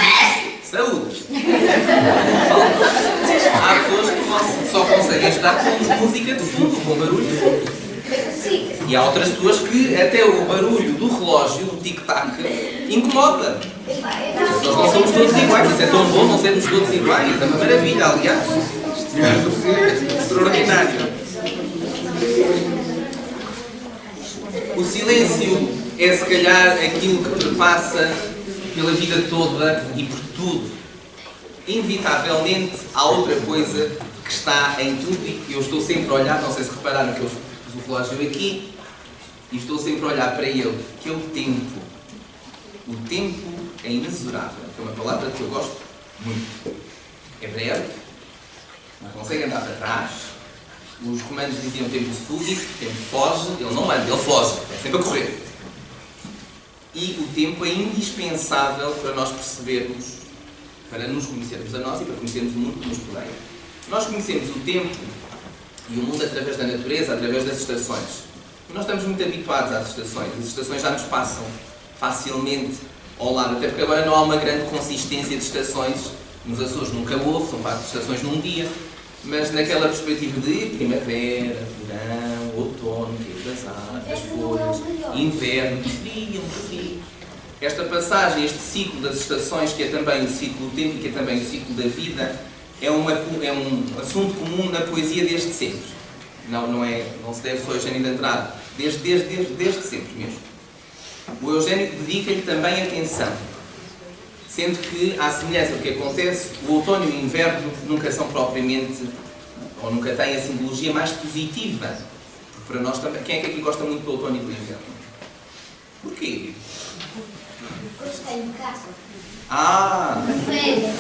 saúde. Há pessoas que só conseguem estudar com música de fundo, com barulho de fundo. E há outras pessoas que até o barulho do relógio, do tic-tac, incomoda. Nós não somos todos iguais, isso é tão bom não sermos todos iguais. É uma maravilha, aliás. Extraordinário. O silêncio é, se calhar, aquilo que perpassa pela vida toda e por tudo. Inevitavelmente, há outra coisa que está em tudo e que eu estou sempre a olhar, não sei se repararam que eu pus o relógio aqui, e estou sempre a olhar para ele, que é o tempo. O tempo é imensurável, que é uma palavra que eu gosto muito. É breve, não consegue andar para trás. Os romanos diziam tempo fugit, tempo foge, ele não anda, ele foge, é sempre a correr. E o tempo é indispensável para nós percebermos, para nos conhecermos a nós e para conhecermos o mundo que nos rodeia. Nós conhecemos o tempo e o mundo através da natureza, através das estações. E nós estamos muito habituados às estações. As estações já nos passam facilmente ao lado, até porque agora não há uma grande consistência de estações. Nos Açores nunca houve, são 4 estações num dia, mas naquela perspectiva de primavera, verão, outono, das folhas, inverno, frio. Esta passagem, este ciclo das estações, que é também o ciclo do tempo e que é também o ciclo da vida, é um assunto comum na poesia desde sempre. Não se deve só ao Eugênio de Andrade, desde sempre mesmo. O Eugênio dedica-lhe também atenção, sendo que, à semelhança do que acontece, o outono e o inverno nunca são propriamente, ou nunca têm a simbologia mais positiva. Porque para nós também, quem é que aqui gosta muito do outono e do inverno? Porquê? Porque tenho casa. Ah! Férias.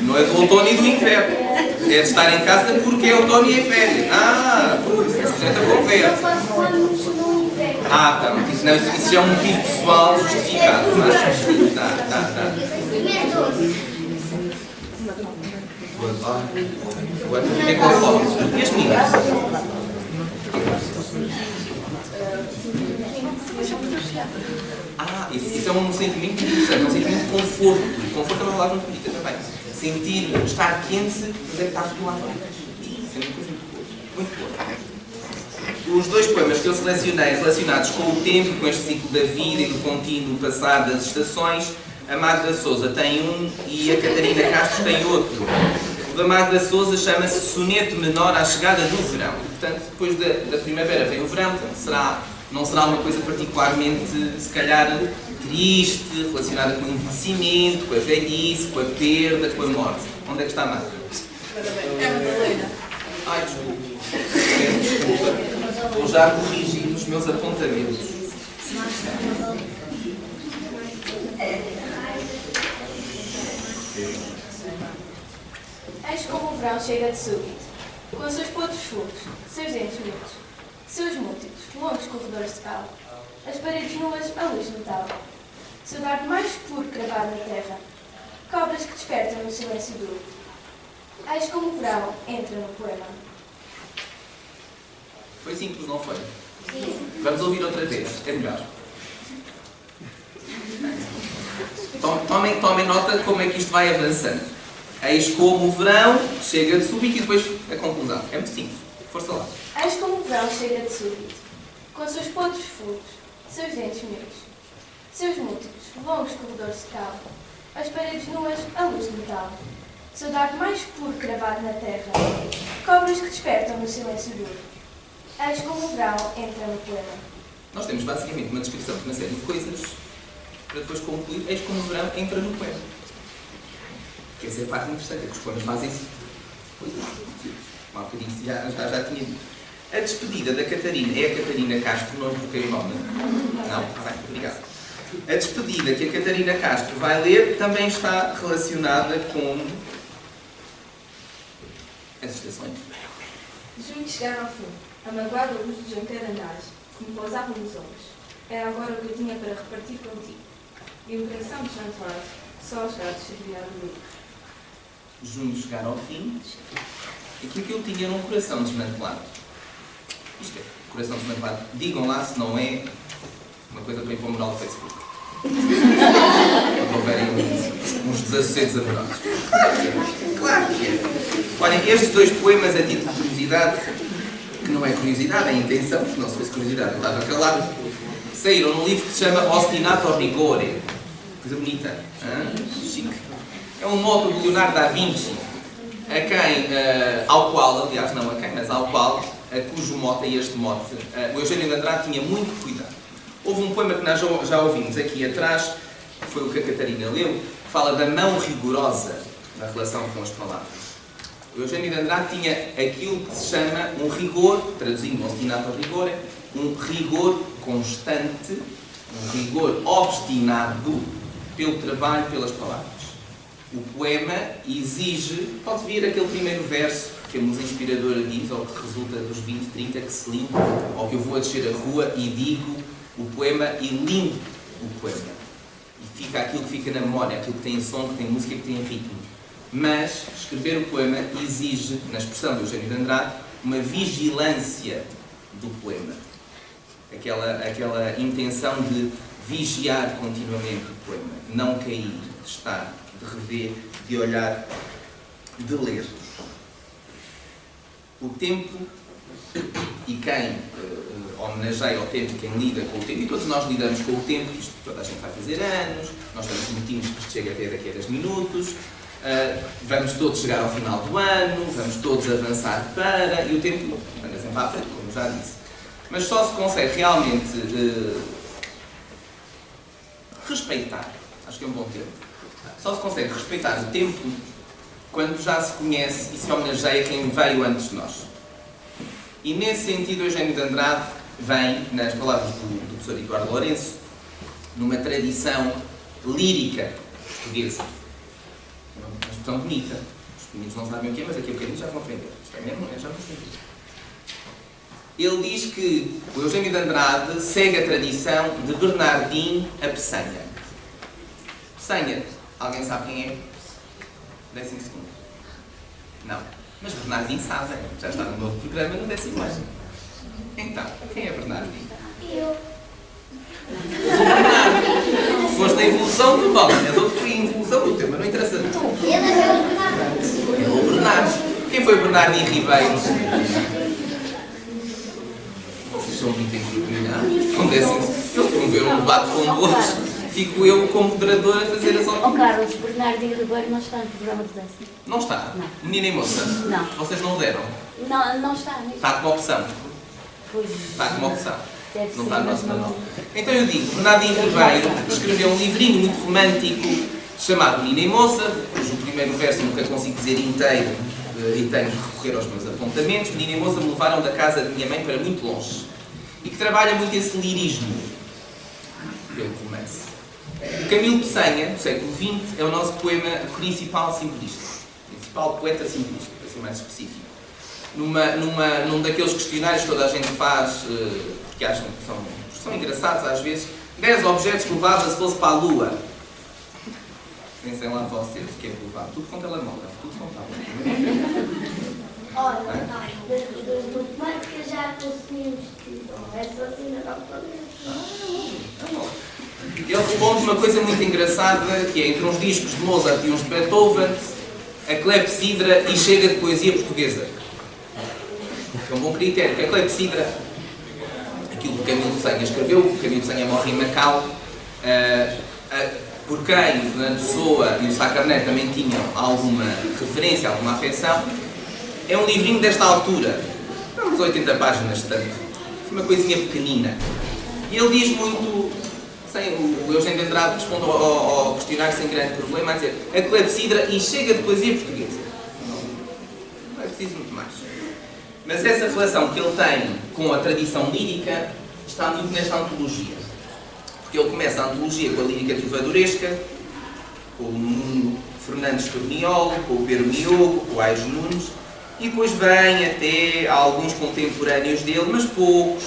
Não é do outono e do inverno. É de estar em casa porque é outono e é férias. Ah! Pois, essa gente Eu conversa. faço anos no inverno. Ah, tá. Não, isso já é um motivo pessoal justificado. Mas, tá. Primeiro 12. Agora fiquei com a foto. E as meninas? Ah, isso é um sentimento interessante, um sentimento de conforto. Conforto é uma palavra muito bonita também. Sentir, estar quente, mas é que está tudo lá fora. Isso é uma coisa muito boa. Os dois poemas que eu selecionei relacionados com o tempo, com este ciclo da vida e do contínuo passar das estações, a Magda Sousa tem um e a Catarina Castro tem outro. O da Magda Sousa chama-se Soneto Menor à Chegada do Verão. Portanto, depois da primavera vem o verão, portanto, não será uma coisa particularmente, se calhar, triste, relacionada com o envelhecimento, com a velhice, com a perda, com a morte. Onde é que está a Magda? É Madalena. Ai, desculpe. Peço desculpa. Vou já corrigir os meus apontamentos. Eis como o verão chega de súbito, com os seus podres fogos, seus dentes mudos, seus múltiplos, longos corredores de cal, as paredes nuas a luz metal, seu dardo mais puro cravado na terra, cobras que despertam no silêncio duro. Eis como o verão entra no poema. Foi simples, não foi? Vamos ouvir outra vez, é melhor. Tomem nota como é que isto vai avançando. Eis como o verão chega de súbito e depois a conclusão. É muito simples. Força lá. Eis como o verão chega de súbito, com seus podres fogos, seus dentes miúdos, seus múltiplos, longos corredores de cal, as paredes nuas a luz de metal, seu dardo mais puro cravado na terra, cobras que despertam no silêncio duro. Eis como o verão entra no poema. Nós temos basicamente uma descrição de uma série de coisas para depois concluir. Eis como o verão entra no poema. Que essa é a parte interessante, é que os poemas fazem-se coisas. Mal que eu disse, já tinha dito. A despedida da Catarina é a Catarina Castro, não troquei o nome. Não? Está bem, obrigado. A despedida que a Catarina Castro vai ler também está relacionada com as estações. Junho chegaram ao fim, a magoada luz dos jantarandares, que me pousavam nos ombros. Era agora o que eu tinha para repartir contigo. E um coração desventurado, só aos gatos servia a dormir. Junho chegar ao fim, aquilo que eu tinha era um coração desmantelado. Isto é, coração desmantelado. Digam lá se não é uma coisa para ir para o mural do Facebook. Quando houverem uns desassossedos amorosos. Claro que é. Olhem, estes dois poemas a título de curiosidade, que não é curiosidade, é intenção, porque não se fosse curiosidade, eu estava calado, saíram num livro que se chama Ostinato Rigore. Coisa bonita. Chique. É um moto de Leonardo da Vinci, ao qual, aliás, não a quem, mas ao qual, cujo mote é este mote, o Eugênio de Andrade tinha muito cuidado. Houve um poema que nós já ouvimos aqui atrás, que foi o que a Catarina leu, que fala da mão rigorosa na relação com as palavras. O Eugênio de Andrade tinha aquilo que se chama um rigor, traduzindo ostinato rigore, um rigor constante, um rigor obstinado pelo trabalho, pelas palavras. O poema exige, pode vir aquele primeiro verso que a musa inspiradora diz, ou que resulta dos 20, 30 que se limpa, ou que eu vou a descer a rua e digo o poema e limpo o poema. E fica aquilo que fica na memória, aquilo que tem som, que tem música, que tem ritmo. Mas escrever o poema exige, na expressão do Eugênio de Andrade, uma vigilância do poema. Aquela intenção de vigiar continuamente o poema, não cair, de estar, de rever, de olhar, de ler. O tempo e quem homenageia o tempo, quem lida com o tempo, e todos nós lidamos com o tempo, isto toda a gente vai fazer anos, nós estamos motivos que isto chega até daqui a 10 minutos, vamos todos chegar ao final do ano, vamos todos avançar para, e o tempo anda sempre à frente, como já disse. Mas só se consegue realmente respeitar, acho que é um bom termo, só se consegue respeitar o tempo quando já se conhece e se homenageia quem veio antes de nós. E nesse sentido, Eugênio de Andrade vem, nas palavras do professor Eduardo Lourenço, numa tradição lírica portuguesa. É uma expressão bonita. Os meninos não sabem o que é, mas aqui um bocadinho já vão aprender. Isto é mesmo, já vão aprender. Ele diz que o Eugênio de Andrade segue a tradição de Bernardim a Peçanha. Peçanha, alguém sabe quem é? 12º. Não. Mas Bernardim sabe, já está no novo programa no 10º ano. Então, quem é Bernardim? Eu. Foste na evolução do Paulo, és outro foi a evolução do tema, não interessa. Ele é o Bernardo. É o Bernardo. Quem foi Bernardim Ribeiro? Vocês são muito envergonhados. Com 10º. Eles promoveram um debate com outros. Fico eu como moderador a fazer as Ó Carlos, Bernardinho Ribeiro não está no programa de dança. Não está? Não. Menina e moça? Não. Vocês não o deram? Não está. Está como opção. Pois. Está como opção. Deve Não ser, está no mas nosso não. manual. Então eu digo, Bernardinho Ribeiro escreveu um livrinho muito romântico chamado Menina e Moça, cujo primeiro verso nunca consigo dizer inteiro e tenho de recorrer aos meus apontamentos. Menina e Moça me levaram da casa de minha mãe para muito longe. E que trabalha muito esse lirismo pelo romance. O Camilo Peçanha, do século XX, é o nosso poema principal simbolista. Principal poeta simbolista, para ser mais específico. Num daqueles questionários que toda a gente faz, porque acham que são engraçados às vezes, 10 objetos que levava se fosse para a Lua. Pensem lá vocês o que é que levava. Tudo com telemóvel, tudo com tablet. Olha, das matemáticas já consumimos tudo. É só assim na calculadora. Ele responde uma coisa muito engraçada, que é entre uns discos de Mozart e uns de Beethoven, a clepsidra e chega de poesia portuguesa. É um bom critério, porque a clepsidra, aquilo que o Camilo Peçanha escreveu, o Camilo Peçanha morre em Macau, por quem o Fernando Pessoa e o Sá Carneiro também tinham alguma referência, alguma afeição, é um livrinho desta altura, uns 80 páginas, tanto, uma coisinha pequenina. E ele diz muito, o Eugênio de Andrade responde ao questionário sem grande problema, a dizer a clepsidra e chega de poesia portuguesa. Não é preciso muito mais. Mas essa relação que ele tem com a tradição lírica está muito nesta antologia. Porque ele começa a antologia com a lírica trovadoresca, com o Nuno Fernandes Torniolo, com o Pedro Miogo, com o Aires Nunes, e depois vem até alguns contemporâneos dele, mas poucos,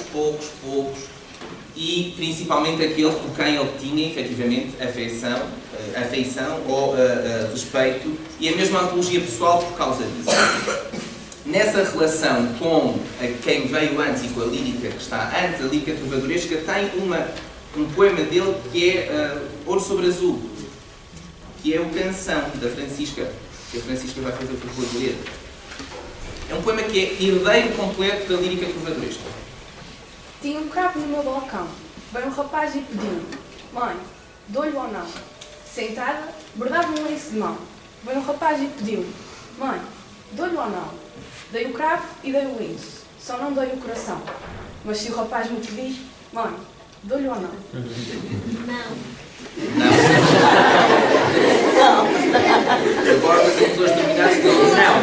e principalmente aqueles por quem ele tinha efetivamente afeição ou respeito, e a mesma antologia pessoal por causa disso. Nessa relação com quem veio antes e com a lírica que está antes, a lírica trovadoresca, tem um poema dele que é Ouro sobre Azul, que é o Canção, da Francisca, que a Francisca vai fazer o favor de ler. É um poema que é herdeiro completo da lírica trovadoresca. Tinha um cravo no meu balcão. Veio um rapaz e pediu: mãe, dou-lhe ou não? Sentada, bordava um lenço de mão. Veio um rapaz e pediu: mãe, dou-lhe ou não? Dei o cravo e dei o lenço, só não dei o coração. Mas se o rapaz me pedir: mãe, dou-lhe ou não? Não. Agora as pessoas terminadas dizem não.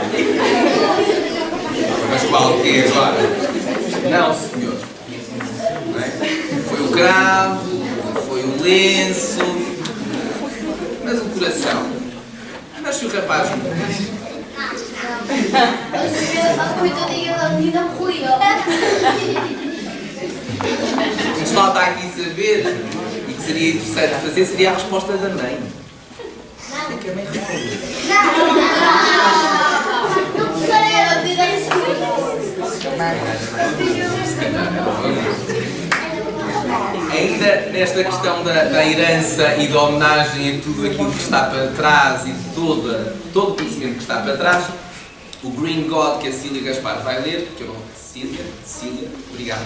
Mas qual que é agora? Não, senhor. Não é? Foi o cravo, foi o lenço, mas o coração. Mas se o rapaz me pedir. A coitadinha da menina morreu. O que falta aqui saber, e que seria interessante fazer, seria a resposta da mãe. Não. É que a mãe responde. Não quero dizer isso. Ainda nesta questão da herança e da homenagem a tudo aquilo que está para trás e de todo o conhecimento que está para trás, o Green God que a Cília Gaspar vai ler, que eu não... Cília, obrigado.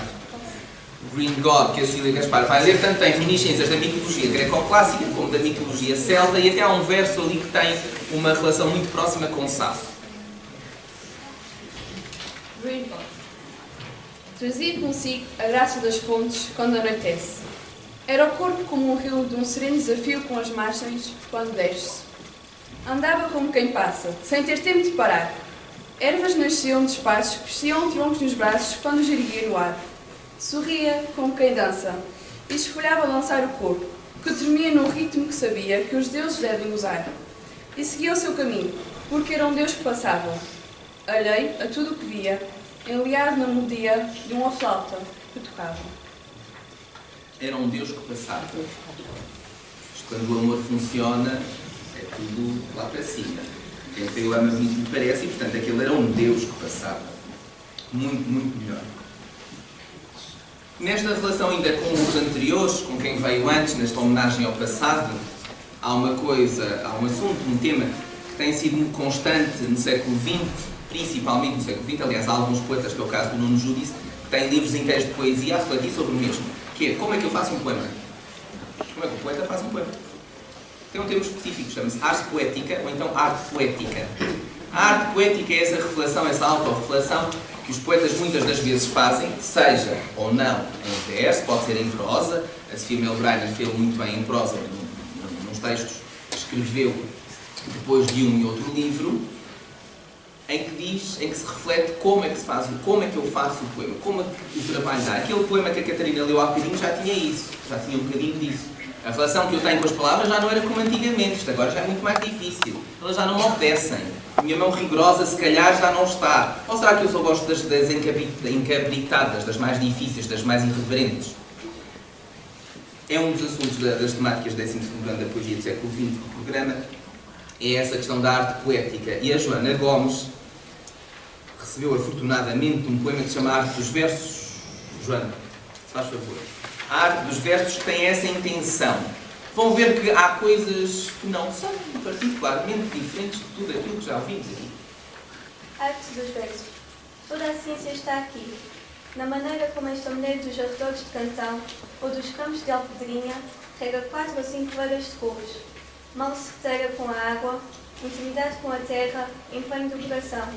O Green God que a Cília Gaspar vai ler, tanto tem reminiscências da mitologia greco-clássica como da mitologia celta, e até há um verso ali que tem uma relação muito próxima com Safo. Green God. Trazia consigo a graça das fontes quando anoitece. Era o corpo como um rio de um sereno desafio com as margens quando desce. Andava como quem passa, sem ter tempo de parar. Ervas nasciam de espaços, cresciam troncos nos braços quando os erguia no ar. Sorria como quem dança e esfolhava a lançar o corpo. que tremia num ritmo que sabia que os deuses devem usar. E seguia o seu caminho, porque era um Deus que passava, alheio a tudo o que via, enleado na melodia de uma flauta que tocava. Era um Deus que passava. Quando o amor funciona, é tudo lá para cima. Quem tem o ama muito me parece, e portanto aquele era um Deus que passava. Muito, muito melhor. Nesta relação ainda com os anteriores, com quem veio antes, nesta homenagem ao passado, há uma coisa, há um assunto, um tema que tem sido muito constante no século XX, principalmente no século XX. Aliás, há alguns poetas, que é o caso do Nuno Judice, que têm livros inteiros de poesia a refletir sobre o mesmo. Que é, como é que eu faço um poema? Como é que o poeta faz um poema? Tem um termo específico, chama-se arte poética, ou então arte poética. A arte poética é essa reflexão, essa autorreflexão que os poetas muitas das vezes fazem, seja ou não em verso, pode ser em prosa. A Sofia Melbrenner fez muito bem em prosa, nos textos que escreveu depois de um e outro livro, em que se reflete como é que se faz, como é que eu faço o poema, como é que o trabalho dá. Aquele poema que a Catarina leu há bocadinho já tinha isso, já tinha um bocadinho disso. A relação que eu tenho com as palavras já não era como antigamente, isto agora já é muito mais difícil. Elas já não me obedecem. A minha mão rigorosa, se calhar, já não está. Ou será que eu só gosto das encabritadas, das mais difíceis, das mais irreverentes? É um dos assuntos das temáticas do 12º ano da poesia do século XX do programa, é essa questão da arte poética. E a Joana Gomes recebeu afortunadamente um poema que se chama Arte dos Versos. Joana, se faz favor. A arte dos versos tem essa intenção. Vão ver que há coisas que não são particularmente diferentes de tudo aquilo que já ouvimos aqui. Arte dos versos. Toda a ciência está aqui. Na maneira como esta mulher dos arredores de Cantão ou dos campos de Alpedrinha rega 4 ou 5 varas de cores. Mal se retera com a água, intimidade com a terra, empenho do coração.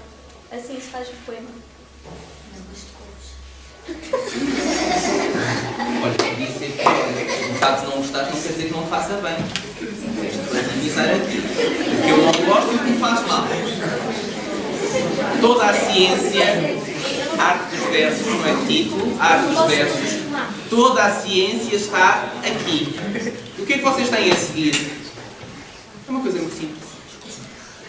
Assim se faz o poema. Olha, podia ser que o facto de não gostares não quer dizer que não me faça bem. Tens de relativizar aqui. Porque eu não gosto e me faz mal. Toda a ciência, arte dos versos, não é título, arte dos versos, toda a ciência está aqui. E o que é que vocês têm a seguir? É uma coisa muito simples.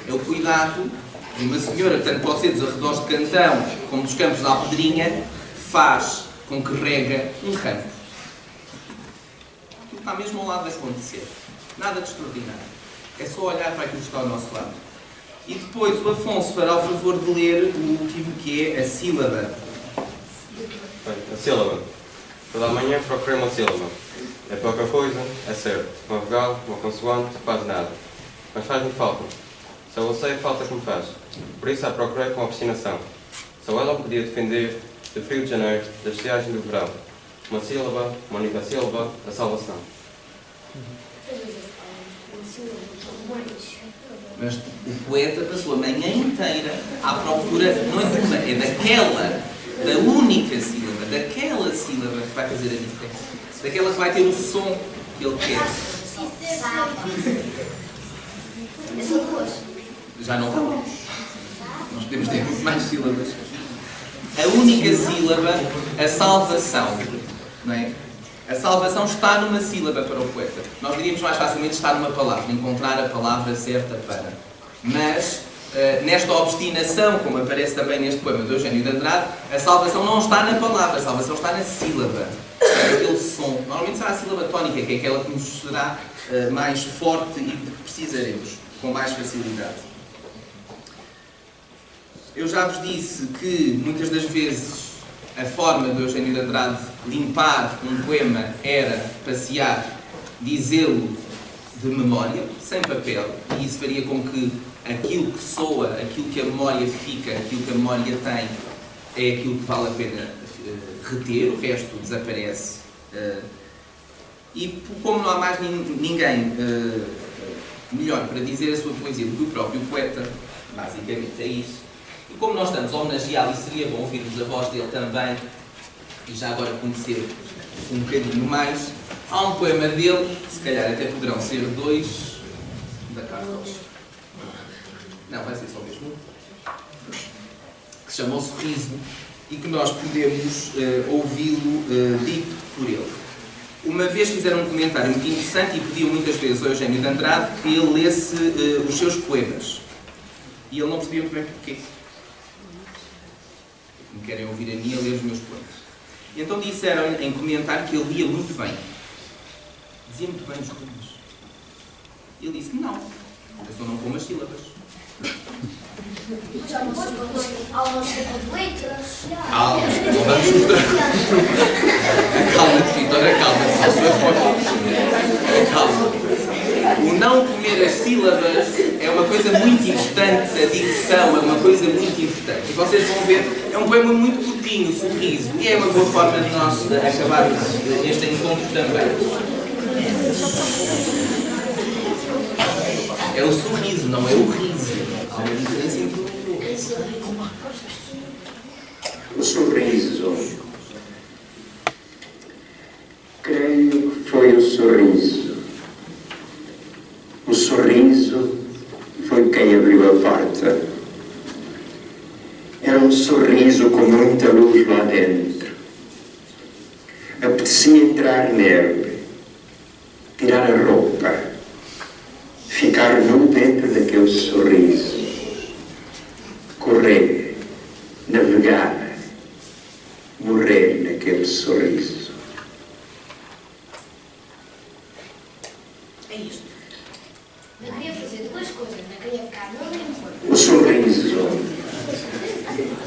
É o cuidado de uma senhora, tanto pode ser dos arredores de Cantão como dos campos de Alpedrinha, faz com que rega um campo. Aquilo está mesmo ao lado de acontecer. Nada de extraordinário. É só olhar para aquilo que está ao nosso lado. E depois o Afonso fará o favor de ler o que é a sílaba. Bem, a sílaba. Toda a manhã procurei uma sílaba. É pouca coisa, é certo. Uma vogal, uma consoante, quase nada. Mas faz-me falta. Só eu sei a falta que me faz. Por isso a procurei com obstinação. Só ela podia defender do frio de janeiro, da estiagem do verão. Uma sílaba, uma única sílaba, a salvação. Mas o poeta passou a manhã inteira à procura, não é de uma, é daquela, da única sílaba, daquela sílaba que vai fazer a diferença. Daquela que vai ter o som que ele quer. Já não vamos. Nós podemos ter muito mais sílabas. A única sílaba, a salvação. Não é? A salvação está numa sílaba para o poeta. Nós diríamos mais facilmente estar numa palavra, encontrar a palavra certa para. Mas, nesta obstinação, como aparece também neste poema de Eugênio de Andrade, a salvação não está na palavra, a salvação está na sílaba. É aquele som. Normalmente será a sílaba tónica, que é aquela que nos será mais forte e de que precisaremos, com mais facilidade. Eu já vos disse que, muitas das vezes, a forma de Eugênio de Andrade limpar um poema era passear, dizê-lo de memória, sem papel, e isso faria com que aquilo que soa, aquilo que a memória fica, aquilo que a memória tem, é aquilo que vale a pena reter, o resto desaparece. E como não há mais ninguém melhor para dizer a sua poesia do que o próprio poeta, basicamente é isso. E como nós estamos a homenageá-lo, e seria bom ouvirmos a voz dele também, e já agora conhecer um bocadinho mais, há um poema dele, se calhar até poderão ser 2, da Carlos. Não, vai ser só mesmo um. Que se chama O Sorriso, e que nós podemos ouvi-lo dito por ele. Uma vez fizeram um comentário muito interessante e pediam muitas vezes ao Eugênio de Andrade que ele lesse os seus poemas. E ele não percebia muito bem porquê. Me querem ouvir a mim a ler os meus poemas. E então disseram em comentário que ele lia muito bem. Dizia muito bem os poemas. E ele disse que não. Eu só não como as sílabas. Já não sei aula de letras. Calma, não vamos mostrar. Calma-te, Vitória, calma-te. Calma. O não comer as sílabas é uma coisa muito importante, a dicção é uma coisa muito importante. E vocês vão ver, é um poema muito curtinho, sorriso, e é uma boa forma de nós acabarmos este encontro também. É o sorriso, não é o riso. Há uma diferença entre o sorriso. Creio que foi o sorriso. O sorriso foi quem abriu a porta. Era um sorriso com muita luz lá dentro. Apetecia entrar nele, tirar a roupa, ficar nu dentro daquele sorriso, correr, navegar, morrer naquele sorriso. É isto. Eu queria fazer duas coisas. Eu queria ficar no limpo. O sorriso.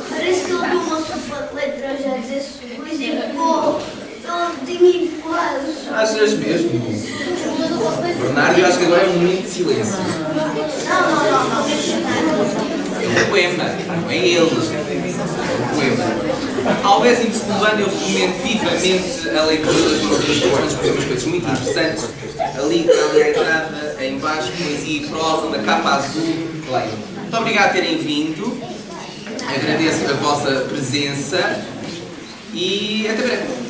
Parece que eu dou uma sopa de letras a dizer sorriso e ficou. Eu tinha enjoado. Achas mesmo? Bernardo, eu acho que agora é um momento de silêncio. Não. É um poema, não é ele. É um poema. Ao 12º ano eu recomendo vivamente a leitura das nossas poemas, porque temos coisas muito interessantes. Ali à entrada, em baixo, poesia e prosa, na capa azul. Leiam. Muito obrigado por terem vindo. Agradeço a vossa presença e até breve.